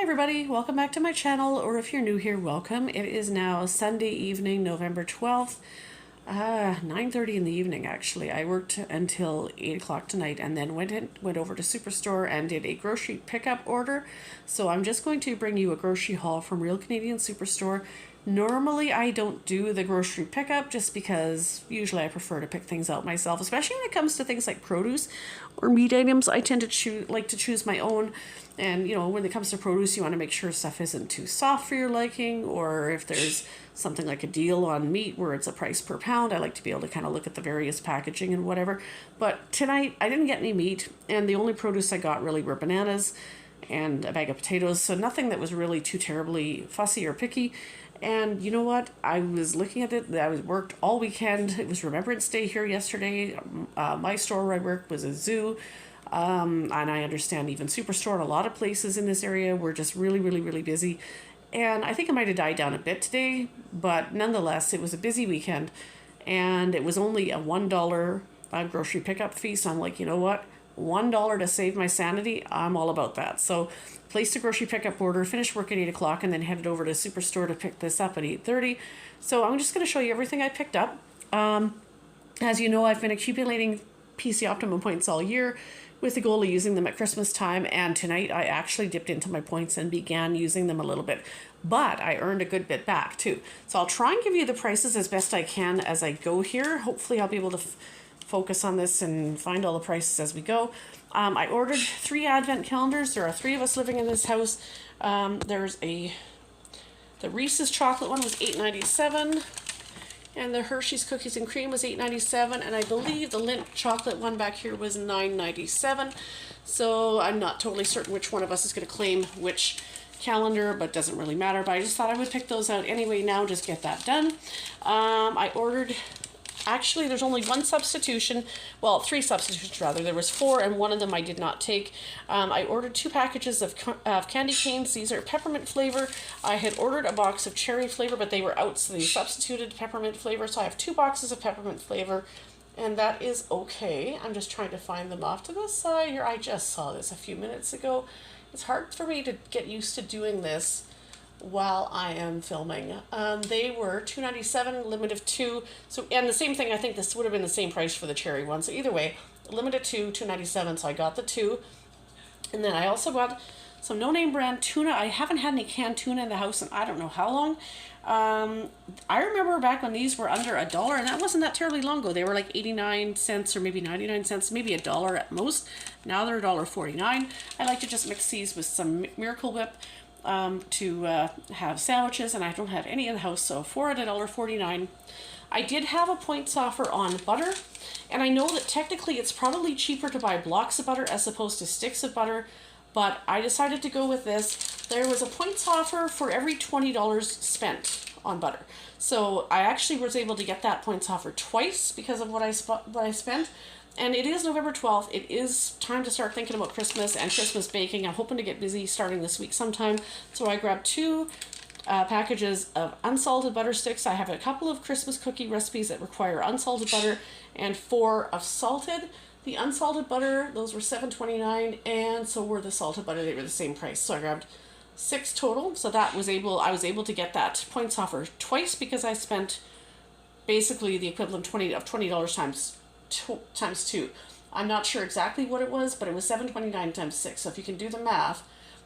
everybody, welcome back to my channel, or if you're new here, welcome. It is now Sunday evening, November 12th, 9:30 in the evening actually. I worked until 8 o'clock tonight and then went over to Superstore and did a grocery pickup order. So I'm just going to bring you a grocery haul from Real Canadian Superstore. Normally I don't do the grocery pickup just because usually I prefer to pick things out myself, especially when it comes to things like produce or meat items. I tend to like to choose my own. And, you know, when it comes to produce, you want to make sure stuff isn't too soft for your liking, or if there's something like a deal on meat where it's a price per pound, I like to be able to kind of look at the various packaging and whatever. But tonight, I didn't get any meat, and the only produce I got really were bananas and a bag of potatoes, so nothing that was really too terribly fussy or picky. And you know what? I was looking at it. I worked all weekend. It was Remembrance Day here yesterday. My store where I worked was a zoo. And I understand even Superstore and a lot of places in this area were just really busy. And I think it might have died down a bit today, but nonetheless, it was a busy weekend. And it was only a $1 grocery pickup fee. So I'm like, you know what? $1 to save my sanity, I'm all about that. So placed a grocery pickup order, finished work at 8 o'clock, and then headed over to Superstore to pick this up at 8:30. So I'm just going to show you everything I picked up. As you know, I've been accumulating PC Optimum points all year with the goal of using them at Christmas time, and tonight I actually dipped into my points and began using them a little bit, but I earned a good bit back too. So I'll try and give you the prices as best I can as I go here. Hopefully I'll be able to focus on this and find all the prices as we go. I ordered 3 advent calendars. There are 3 of us living in this house. There's the Reese's chocolate one was $8.97. And the Hershey's Cookies and Cream was $8.97, and I believe the Lindt chocolate one back here was $9.97. So I'm not totally certain which one of us is going to claim which calendar, but doesn't really matter. But I just thought I would pick those out anyway now, just get that done. I ordered, actually there's only 1 substitution, well 3 substitutions rather. There was 4 and one of them I did not take. I ordered 2 packages of candy canes. These are peppermint flavor. I had ordered a box of cherry flavor, but they were out, so they substituted peppermint flavor. So I have 2 boxes of peppermint flavor, and that is okay. I'm just trying to find them off to the side here. I just saw this a few minutes ago. It's hard for me to get used to doing this while I am filming. They were $2.97, limit of 2. So, and the same thing, I think this would have been the same price for the cherry one. So either way, limit of 2, $2.97. So I got the 2. And then I also got some no-name brand tuna. I haven't had any canned tuna in the house in I don't know how long. I remember back when these were under $1, and that wasn't that terribly long ago. They were like 89 cents or maybe 99 cents, maybe $1 at most. Now they're $1.49. I like to just mix these with some Miracle Whip to have sandwiches, and I don't have any in the house, so 4 at $1.49. I did have a points offer on butter, and I know that technically it's probably cheaper to buy blocks of butter as opposed to sticks of butter, but I decided to go with this. There was a points offer for every $20 spent on butter. So I actually was able to get that points offer twice because of what I spent. And it is November 12th. It is time to start thinking about Christmas and Christmas baking. I'm hoping to get busy starting this week sometime. So I grabbed 2 packages of unsalted butter sticks. I have a couple of Christmas cookie recipes that require unsalted butter, and 4 of salted. The unsalted butter, those were $7.29, and so were the salted butter. They were the same price. So I grabbed 6 total. So I was able to get that points offer twice because I spent basically the equivalent of $20 times 2. I'm not sure exactly what it was, but it was $7.29 times 6. So if you can do the math,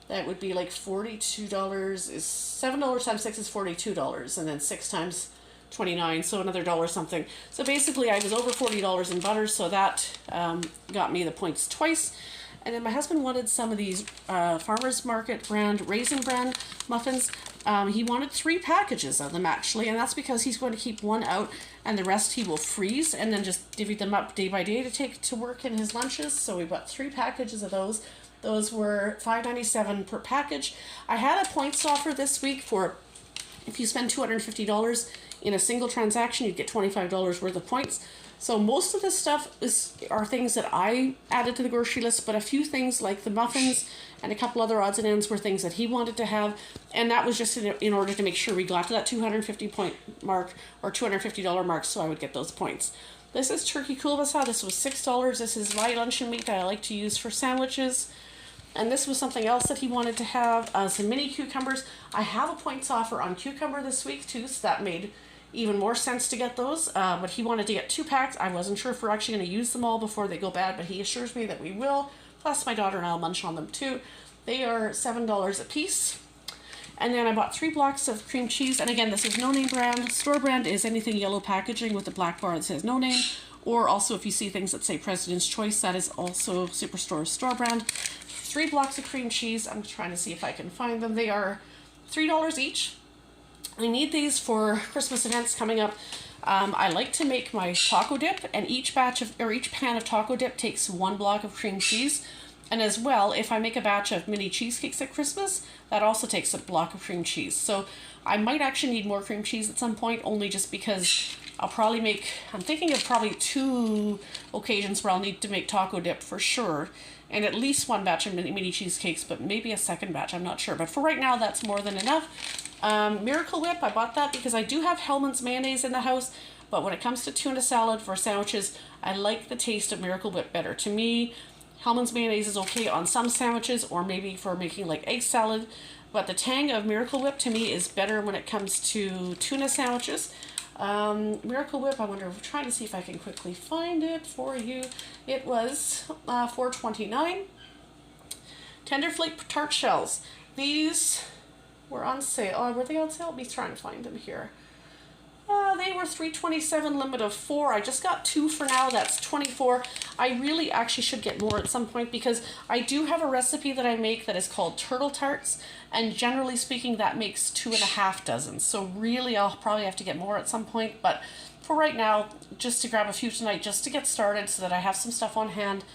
that would be like $42. Is $7 times 6 is $42, and then 6 times 29, so another $1 something. So basically I was over $40 in butter, so that got me the points twice. And then my husband wanted some of these Farmers Market brand, Raisin Bran muffins. He wanted 3 packages of them actually, and that's because he's going to keep 1 out and the rest he will freeze and then just divvy them up day by day to take to work in his lunches. So we bought 3 packages of those. Those were $5.97 per package. I had a points offer this week for if you spend $250 in a single transaction, you'd get $25 worth of points. So most of this stuff are things that I added to the grocery list, but a few things like the muffins and a couple other odds and ends were things that he wanted to have, and that was just in order to make sure we got to that 250 point mark or $250 mark, so I would get those points. This is turkey kielbasa. This was $6. This is my luncheon meat that I like to use for sandwiches. And this was something else that he wanted to have, some mini cucumbers. I have a points offer on cucumber this week too, so that made even more sense to get those. But he wanted to get 2 packs. I wasn't sure if we're actually going to use them all before they go bad, but he assures me that we will. Plus my daughter and I'll munch on them too. They are $7 a piece. And then I bought 3 blocks of cream cheese. And again, this is no name brand. Store brand is anything yellow packaging with the black bar that says no name. Or also if you see things that say President's Choice, that is also Superstore store brand. 3 blocks of cream cheese. I'm trying to see if I can find them. They are $3 each. I need these for Christmas events coming up. I like to make my taco dip, and each pan of taco dip takes 1 block of cream cheese. And as well, if I make a batch of mini cheesecakes at Christmas, that also takes a block of cream cheese. So I might actually need more cream cheese at some point, only just because I'll probably make, I'm thinking of probably 2 occasions where I'll need to make taco dip for sure. And at least 1 batch of mini cheesecakes, but maybe a second batch, I'm not sure. But for right now, that's more than enough. Miracle Whip, I bought that because I do have Hellmann's mayonnaise in the house. But when it comes to tuna salad for sandwiches, I like the taste of Miracle Whip better. To me, Hellmann's mayonnaise is okay on some sandwiches or maybe for making like egg salad. But the tang of Miracle Whip to me is better when it comes to tuna sandwiches. Miracle Whip, I wonder, I'm trying to see if I can quickly find it for you. It was $4.29. Tender Flake tart shells. These were on sale. Oh, were they on sale? Let me try and find them here. They were $3.27, limit of 4. I just got 2 for now. That's 24. I really actually should get more at some point because I do have a recipe that I make that is called turtle tarts, and generally speaking that makes 2.5 dozen. So really I'll probably have to get more at some point, but for right now, just to grab a few tonight just to get started so that I have some stuff on hand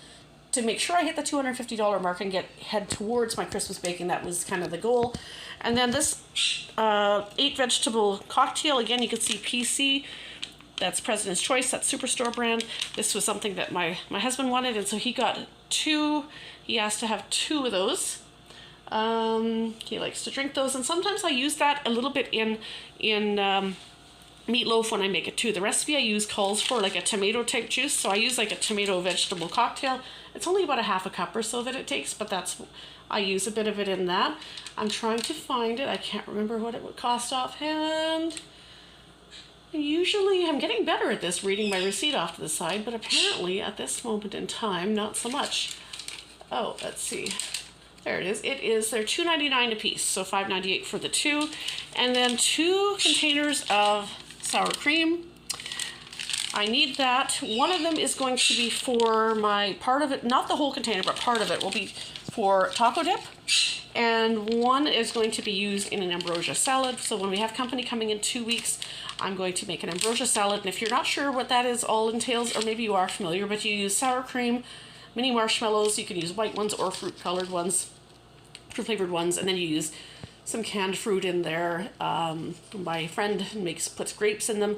to make sure I hit the $250 mark and head towards my Christmas baking. That was kind of the goal. And then this 8 vegetable cocktail, again, you can see PC. That's President's Choice. That's Superstore brand. This was something that my husband wanted, and so he got 2. He asked to have 2 of those. He likes to drink those, and sometimes I use that a little bit in meatloaf when I make it too. The recipe I use calls for like a tomato type juice, so I use like a tomato vegetable cocktail. It's only about a half a cup or so that it takes, but I use a bit of it in that. I'm trying to find it. I can't remember what it would cost offhand. Usually I'm getting better at this, reading my receipt off to the side, but apparently at this moment in time, not so much. Oh, let's see. There it is. They're $2.99 a piece, so $5.98 for the 2. And then 2 containers of sour cream. I need that. One of them is going to be for my part of it, not the whole container, but part of it will be for taco dip. And one is going to be used in an ambrosia salad. So when we have company coming in 2 weeks, I'm going to make an ambrosia salad. And if you're not sure what that is all entails, or maybe you are familiar, but you use sour cream, mini marshmallows, you can use white ones or fruit colored ones, fruit flavored ones, and then you use some canned fruit in there. My friend puts grapes in them.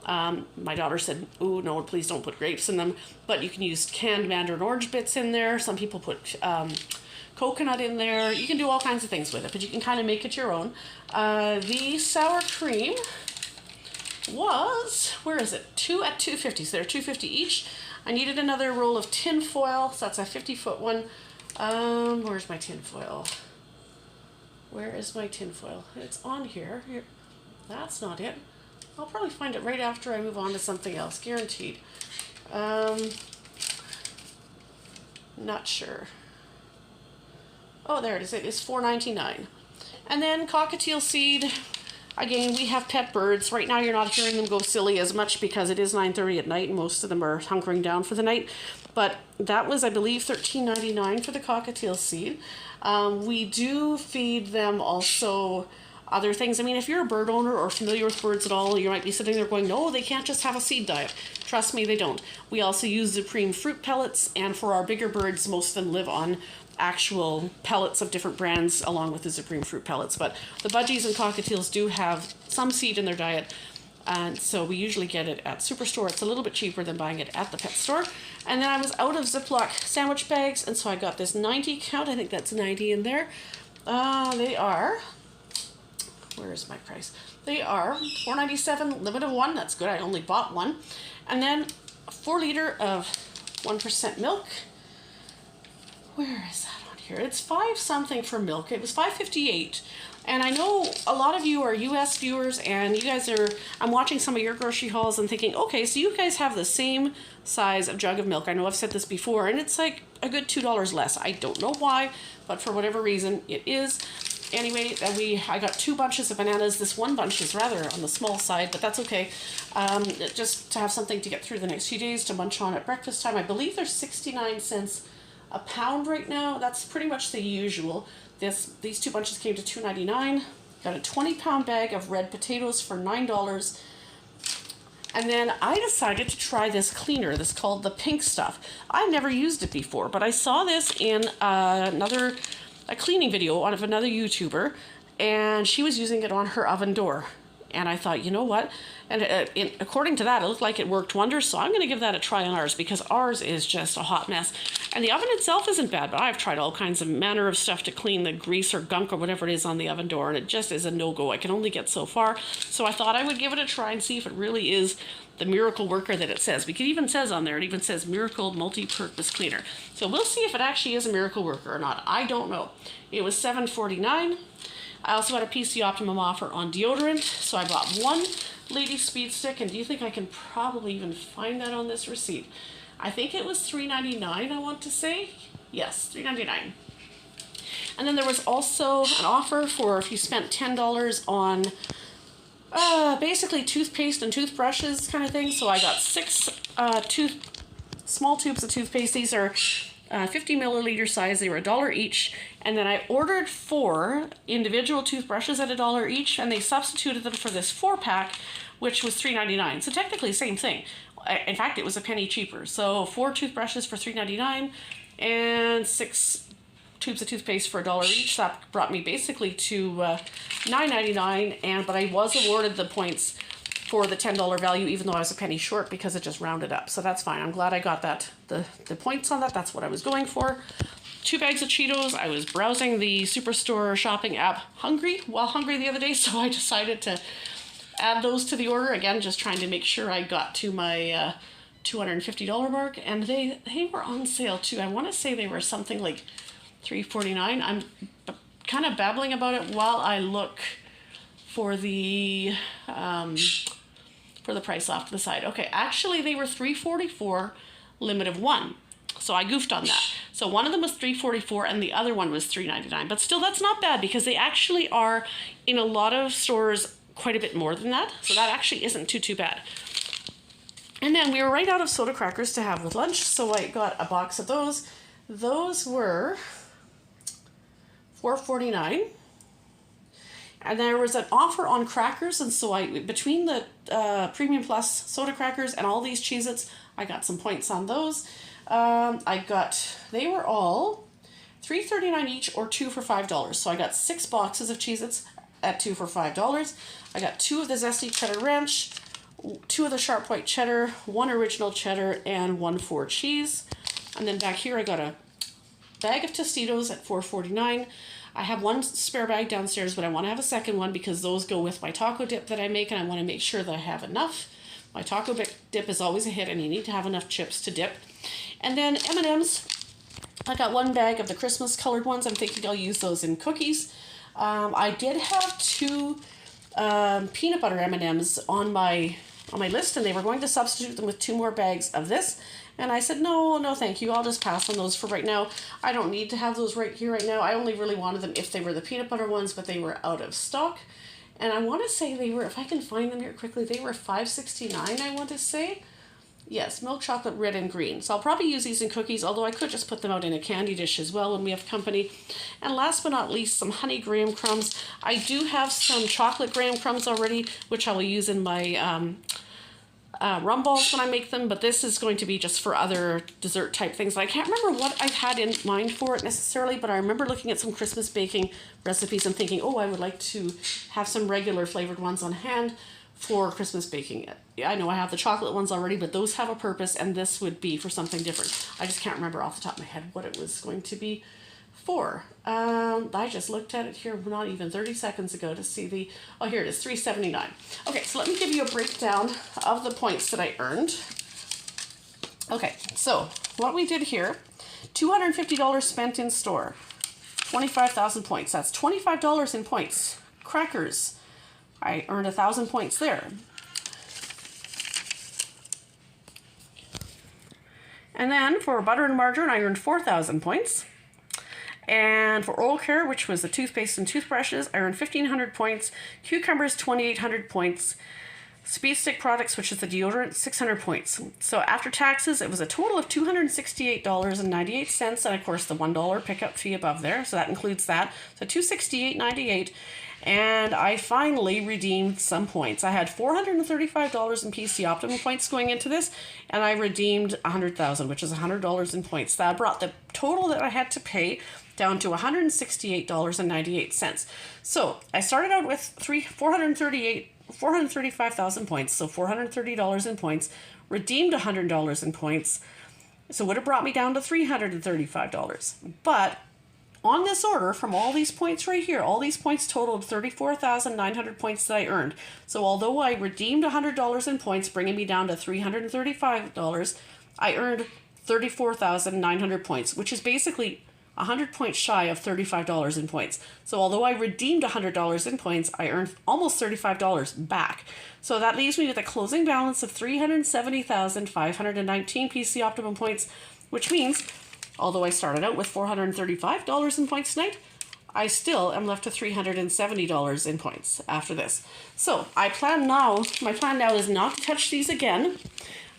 My daughter said, "Oh no, please don't put grapes in them." But you can use canned mandarin orange bits in there. Some people put coconut in there. You can do all kinds of things with it, but you can kind of make it your own. The sour cream was, where is it? 2 at $2.50. So they're $2.50 each. I needed another roll of tin foil, so that's a 50-foot one. Where's my tin foil? Where is my tin foil? It's on here. That's not it. I'll probably find it right after I move on to something else, guaranteed. Not sure. Oh, there it is. It is $4.99. And then cockatiel seed. Again, we have pet birds. Right now you're not hearing them go silly as much because it is 9:30 at night and most of them are hunkering down for the night. But that was, I believe, $13.99 for the cockatiel seed. We do feed them also other things. I mean, if you're a bird owner or familiar with birds at all, you might be sitting there going, no, they can't just have a seed diet. Trust me, they don't. We also use Supreme fruit pellets, and for our bigger birds, most of them live on actual pellets of different brands along with the Supreme fruit pellets. But the budgies and cockatiels do have some seed in their diet, and so we usually get it at Superstore. It's a little bit cheaper than buying it at the pet store. And then I was out of Ziploc sandwich bags, and so I got this 90 count. I think that's 90 in there. They are, where is my price? They are $4.97, limit of 1. That's good. I only bought 1. And then a 4 liter of 1% milk. Where is that on here. It's 5 something for milk. It was $5.58. And I know a lot of you are US viewers, and you guys are, I'm watching some of your grocery hauls and thinking, okay, so you guys have the same size of jug of milk. I know I've said this before, and it's like a good $2 less. I don't know why, but for whatever reason, it is. Anyway, I got 2 bunches of bananas. This one bunch is rather on the small side, but that's okay. Just to have something to get through the next few days to munch on at breakfast time. I believe they're 69 cents a pound right now. That's pretty much the usual. These 2 bunches came to $2.99. Got a 20-pound bag of red potatoes for $9. And then I decided to try this cleaner. This is called the Pink Stuff. I've never used it before, but I saw this in a cleaning video of another YouTuber, and she was using it on her oven door. And I thought, you know what? And according to that, it looked like it worked wonders. So I'm going to give that a try on ours, because ours is just a hot mess. And the oven itself isn't bad, but I've tried all kinds of manner of stuff to clean the grease or gunk or whatever it is on the oven door, and it just is a no-go. I can only get so far. So I thought I would give it a try and see if it really is the miracle worker that it says. Because it even says on there, it even says miracle multi-purpose cleaner. So we'll see if it actually is a miracle worker or not. I don't know. It was $7.49. I also had a PC Optimum offer on deodorant, so I bought 1 Lady Speed Stick, and do you think I can probably even find that on this receipt? I think it was $3.99, I want to say. Yes, $3.99. And then there was also an offer for if you spent $10 on basically toothpaste and toothbrushes kind of thing. So I got 6 small tubes of toothpaste. These are 50 milliliter size. They were $1 each. And then I ordered 4 individual toothbrushes at $1 each, and they substituted them for this 4-pack, which was $3.99. So technically same thing. In fact, it was a penny cheaper. So 4 toothbrushes for $3.99 and 6 tubes of toothpaste for $1 each. That brought me basically to $9.99, but I was awarded the points for the $10 value, even though I was a penny short, because it just rounded up. So that's fine. I'm glad I got that, the points on that. That's what I was going for. 2 bags of Cheetos. I was browsing the Superstore shopping app hungry the other day, so I decided to add those to the order. Again, just trying to make sure I got to my $250 mark, and they were on sale too. I want to say they were something like $3.49. I'm kind of babbling about it while I look for the price off to the side. Okay, actually they were $3.44, limit of 1. So I goofed on that. So one of them was $3.44 and the other one was $3.99. But still, that's not bad, because they actually are in a lot of stores quite a bit more than that. So that actually isn't too bad. And then we were right out of soda crackers to have with lunch, so I got a box of those. Those were $4.49. And there was an offer on crackers, and so between the Premium Plus soda crackers and all these Cheez-Its, I got some points on those. They were all $3.39 each, or 2 for $5. So I got 6 boxes of Cheez-Its at 2 for $5. I got 2 of the Zesty Cheddar Ranch, 2 of the Sharp White Cheddar, 1 Original Cheddar, and 1 4 cheese. And then back here I got a bag of Tostitos at $4.49. I have 1 spare bag downstairs, but I want to have a second one because those go with my taco dip that I make, and I want to make sure that I have enough. My taco dip is always a hit, and you need to have enough chips to dip. And then M&M's, I got 1 bag of the Christmas colored ones. I'm thinking I'll use those in cookies. I did have 2 peanut butter M&M's on my list, and they were going to substitute them with 2 more bags of this. And I said, no, thank you. I'll just pass on those for right now. I don't need to have those right now. I only really wanted them if they were the peanut butter ones, but they were out of stock. And I want to say they were, if I can find them here quickly, they were $5.69, I want to say. Yes, milk chocolate, red and green. So I'll probably use these in cookies, although I could just put them out in a candy dish as well when we have company. And last but not least, some honey graham crumbs. I do have some chocolate graham crumbs already, which I will use in my rum balls when I make them, but this is going to be just for other dessert type things. I can't remember what I had in mind for it necessarily, but I remember looking at some Christmas baking recipes and thinking, oh, I would like to have some regular flavored ones on hand for Christmas baking. I know I have the chocolate ones already, but those have a purpose, and this would be for something different. I just can't remember off the top of my head what it was going to be for. I just looked at it here not even 30 seconds ago to see oh, here it is, $3.79. Okay, so let me give you a breakdown of the points that I earned. Okay, so what we did here $250 spent in store. 25,000 points. That's $25 in points. Crackers. I earned 1,000 points there. And then for butter and margarine, I earned 4,000 points. And for oral care, which was the toothpaste and toothbrushes, I earned 1,500 points. Cucumbers, 2,800 points. Speed Stick products, which is the deodorant, 600 points. So after taxes, it was a total of $268.98, and of course the $1 pickup fee above there, so that includes that. So $268.98, and I finally redeemed some points. I had $435 in PC Optimum points going into this, and I redeemed 100,000, which is $100 in points. That brought the total that I had to pay down to $168.98. So I started out with 435,000 points, so $430 in points, redeemed $100 in points, so it would have brought me down to $335. But on this order, from all these points right here, all these points totaled 34,900 points that I earned. So although I redeemed $100 in points, bringing me down to $335, I earned 34,900 points, which is basically 100 points shy of $35 in points. So although I redeemed $100 in points, I earned almost $35 back. So that leaves me with a closing balance of 370,519 PC Optimum points, which means, although I started out with $435 in points tonight, I still am left with $370 in points after this. So my plan now is not to touch these again.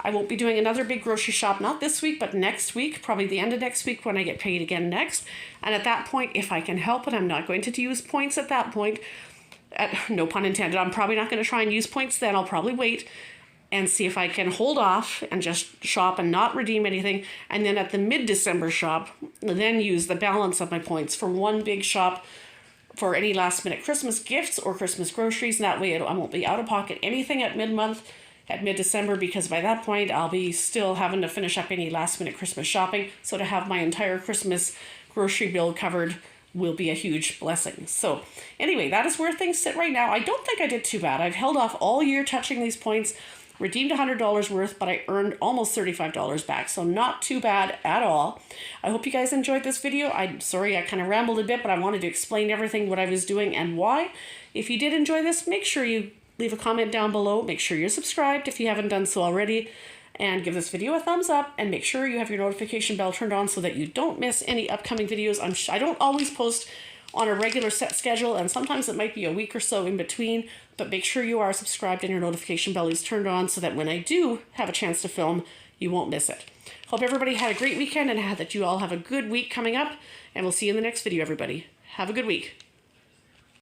I won't be doing another big grocery shop, not this week, but next week, probably the end of next week when I get paid again next. And at that point, if I can help it, I'm not going to use points at that point. No pun intended. I'm probably not going to try and use points then. I'll probably wait and see if I can hold off and just shop and not redeem anything. And then at the mid-December shop, then use the balance of my points for one big shop for any last-minute Christmas gifts or Christmas groceries. And that way I won't be out of pocket anything at mid-month, at mid-December, because by that point I'll be still having to finish up any last-minute Christmas shopping. So to have my entire Christmas grocery bill covered will be a huge blessing. So anyway, that is where things sit right now. I don't think I did too bad. I've held off all year touching these points, redeemed $100 worth, but I earned almost $35 back. So not too bad at all. I hope you guys enjoyed this video. I'm sorry I kind of rambled a bit, but I wanted to explain everything, what I was doing and why. If you did enjoy this, make sure you leave a comment down below. Make sure you're subscribed if you haven't done so already. And give this video a thumbs up. And make sure you have your notification bell turned on so that you don't miss any upcoming videos. I don't always post on a regular set schedule, and sometimes it might be a week or so in between. But make sure you are subscribed and your notification bell is turned on so that when I do have a chance to film, you won't miss it. Hope everybody had a great weekend and that you all have a good week coming up. And we'll see you in the next video, everybody. Have a good week.